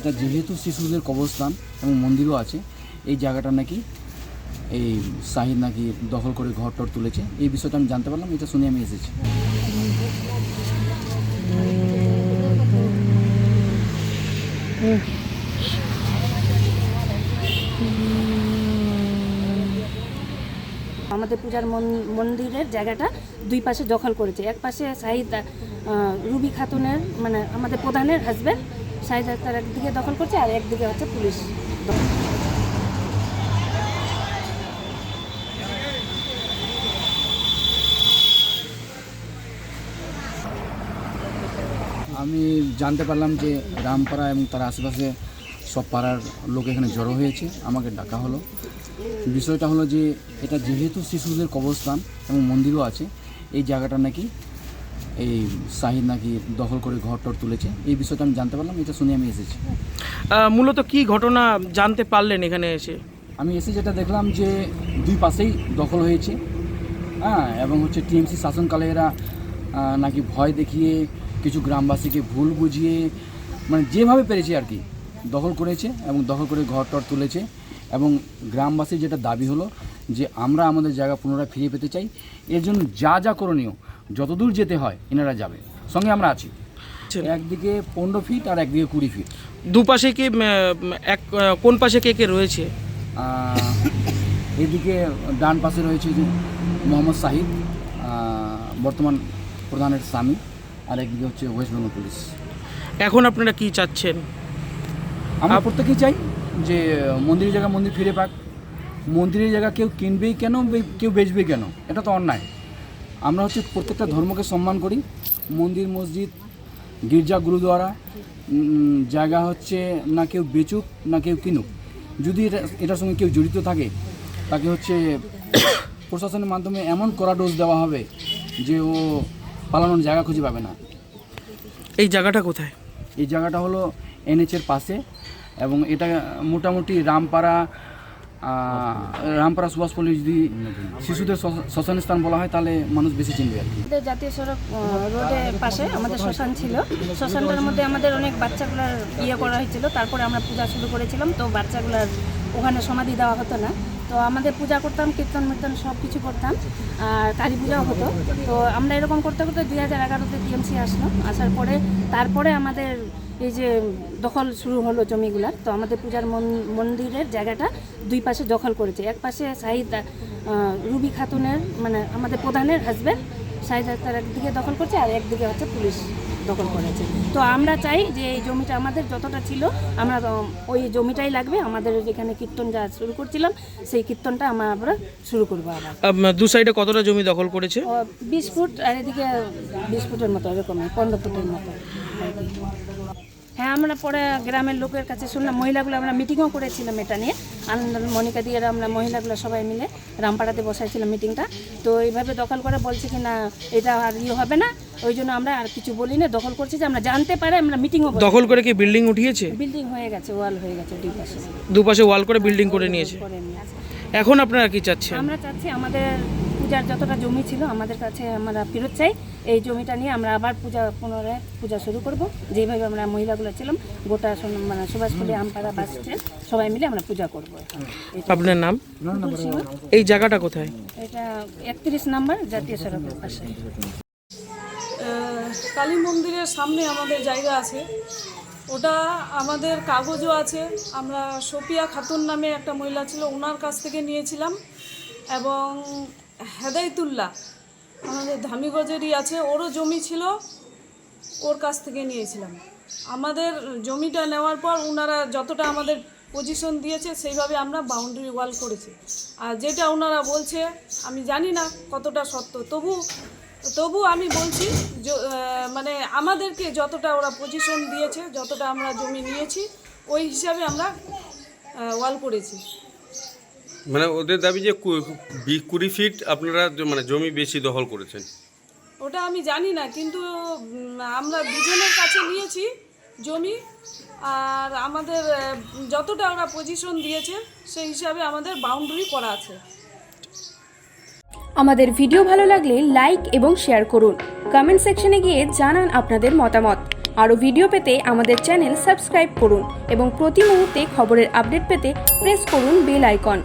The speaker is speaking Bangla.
এটা যেহেতু শিশুদের কবরস্থান এবং মন্দিরও আছে, এই জায়গাটা নাকি এই শাহিদ নাকি দখল করে ঘর টর তুলেছে। এই বিষয়টা আমি জানতে পারলাম, এটা শুনে আমি এসেছি। আমাদের পূজার মন্দিরের জায়গাটা দুই পাশে দখল করেছে। এক পাশে শাহিদ রুবি খাতুনের মানে আমাদের প্রধানের হাজব্যান্ড শাহিদ আক্তার একদিকে দখল করছে, আর একদিকে হচ্ছে পুলিশ দখল। আমি জানতে পারলাম যে রামপাড়া এবং তার আশেপাশে সব পাড়ার লোক এখানে জড়ো হয়েছে, আমাকে ডাকা হলো। বিষয়টা হলো যে এটা যেহেতু শিশুদের কবরস্থান এবং মন্দিরও আছে, এই জায়গাটা নাকি এই শাহিদ নাকি দখল করে ঘর টর তুলেছে। এই বিষয়টা আমি জানতে পারলাম, এটা শুনে আমি এসেছি। মূলত কি ঘটনা জানতে পারলেন এখানে এসে? আমি এসে যেটা দেখলাম যে দুই পাশেই দখল হয়েছে, এবং হচ্ছে টিএমসি শাসনকালে এরা নাকি ভয় দেখিয়ে কিছু গ্রামবাসীকে ভুল বুঝিয়ে মানে যেভাবে পেরেছে আর কি দখল করেছে এবং দখল করে ঘর টর তুলেছে। এবং গ্রামবাসীর যেটা দাবি হলো যে আমরা আমাদের জায়গা পুনরায় ফিরে পেতে চাই, এর জন্য যা যা করণীয় যতদূর যেতে হয় এনারা যাবে, সঙ্গে আমরা আছি। একদিকে 15 ফিট আর একদিকে 20 ফিট। দুপাশে কি কোন পাশে কে কে রয়েছে? এদিকে ডান পাশে রয়েছে যে মোহাম্মদ শাহিদ, বর্তমান প্রধানের স্বামী, আর একদিকে হচ্ছে ওয়েস্ট বেঙ্গল পুলিশ। এখন আপনারা কি চাচ্ছেন? আমরা প্রত্যেকেই চাই যে মন্দিরের জায়গা মন্দির ফিরে পাক। মন্দিরের জায়গা কেউ কিনবেই কেন, কেউ বেচবেই কেন? এটা তো অন্যায়। আমরা হচ্ছে প্রত্যেকটা ধর্মকে সম্মান করি। মন্দির, মসজিদ, গির্জা, গুরুদ্বারা জায়গা হচ্ছে না কেউ বেচুক না কেউ কিনুক। যদি এটার সঙ্গে কেউ জড়িত থাকে তাকে হচ্ছে প্রশাসনের মাধ্যমে এমন কড়া ডোজ দেওয়া হবে যে ও পালানোর জায়গা খুঁজে পাবে না। এই জায়গাটা কোথায়? এই জায়গাটা হলো NH-এর পাশে, এবং এটা মোটামুটি রামপাড়া সুভাষপল্লী যদি শিশুদের শ্মশান স্থান বলা হয় তাহলে মানুষ বেশি চিনবে আর কি। জাতীয় সড়ক রোডের পাশে আমাদের শ্মশান ছিল। শ্মশানটার মধ্যে আমাদের অনেক বাচ্চাগুলার করা হয়েছিল। তারপরে আমরা পূজা শুরু করেছিলাম, তো বাচ্চাগুলার ওখানে সমাধি দেওয়া হতো না। তো আমাদের পূজা করতাম, কীর্তন মীর্তন সব কিছু করতাম, আর কালী পূজাও হতো। তো আমরা এরকম করতে করতে 2011-তে টিএমসি আসলো। আসার পরে তারপরে আমাদের এই যে দখল শুরু হলো জমিগুলার। তো আমাদের পূজার মন্দিরের জায়গাটা দুই পাশে দখল করেছে। এক পাশে শাহিদ রুবি খাতুনের মানে আমাদের প্রধানের হাজব্যান্ড শাহিদ আক্তার একদিকে দখল করছে, আর একদিকে হচ্ছে পুলিশ দখল করেছে। তো আমরা চাই যে এই জমিটা আমাদের যতটা ছিল আমরা ওই জমিটাই লাগবে। আমাদের যেখানে কীর্তন যা শুরু করছিলাম সেই কীর্তনটা আমরা শুরু করবো আবার। দু সাইডে কতটা জমি দখল করেছে? 20 ফুট, আর এদিকে 20 ফুটের মতো, এরকমই 15 ফুটের মতো। হ্যাঁ, আমরা পরে গ্রামের লোকের কাছে শুনলাম, মহিলাগুলো আমরা মিটিংও করেছিলাম এটা নিয়ে। আনন্দ মনিকা দিয়ে আমরা মহিলাগুলো সবাই মিলে রামপাড়াতে বসাইছিলাম মিটিংটা। তো এইভাবে দখল করে বলছে কি না এটা আর হবে না, ওই জন্য আমরা আর কিছু বলি না, দখল করছি যে আমরা জানতে পারি। আমরা মিটিংও দখল করে কি বিল্ডিং উঠিয়েছে? বিল্ডিং হয়ে গেছে, ওয়াল হয়ে গেছে, দুপাশে ওয়াল করে বিল্ডিং করে নিয়েছে। এখন আপনারা কি চাচ্ছেন? আমরা চাচ্ছি আমাদের পূজার যতটা জমি ছিল আমাদের কাছে আমরা ফেরত চাই। এই জমিটা নিয়ে আমরা আবার পুনরায় পূজা শুরু করব। যেভাবে আমরা মহিলাগুলো ছিলাম গোটা মানে সুভাষপল্লী, আমপাড়া, বাস স্ট্যান্ড সবাই মিলে আমরা পূজা করবো। আপনার নাম? এই জায়গাটা কোথায়? এটা 31 নম্বর জাতীয় সড়কের পাশে। কালী মন্দিরের সামনে আমাদের জায়গা আছে, ওটা আমাদের কাগজও আছে। আমরা সফিয়া খাতুন নামে একটা মহিলা ছিল, ওনার কাছ থেকে নিয়েছিলাম, এবং হেদায়তুল্লাহ আমাদের ধামিগজেরই আছে, ওরও জমি ছিল, ওর কাছ থেকে নিয়েছিলাম। আমাদের জমিটা নেওয়ার পর ওনারা যতটা আমাদের পজিশন দিয়েছে সেইভাবে আমরা বাউন্ডারি ওয়াল করেছি। আর যেটা ওনারা বলছে আমি জানি না কতটা সত্য, তবু আমি বলছি মানে আমাদেরকে যতটা ওরা পজিশন দিয়েছে, যতটা আমরা জমি নিয়েছি ওই হিসাবে আমরা ওয়াল করেছি। মানে ওদের দাবি যে 20 ফিট আপনারা মানে জমি বেশি দখল করেছেন। ওটা আমি জানি না, কিন্তু আমরা দুজনের কাছে নিয়েছি জমি, আর আমাদের যতটা ওরা পজিশন দিয়েছে সেই হিসাবে আমাদের বাউন্ডারি করা আছে। আমাদের ভিডিও ভালো লাগলে লাইক এবং শেয়ার করুন। কমেন্ট সেকশনে গিয়ে জানান আপনাদের মতামত। আরও ভিডিও পেতে আমাদের চ্যানেল সাবস্ক্রাইব করুন এবং প্রতি মুহূর্তে খবরের আপডেট পেতে প্রেস করুন বেল আইকন।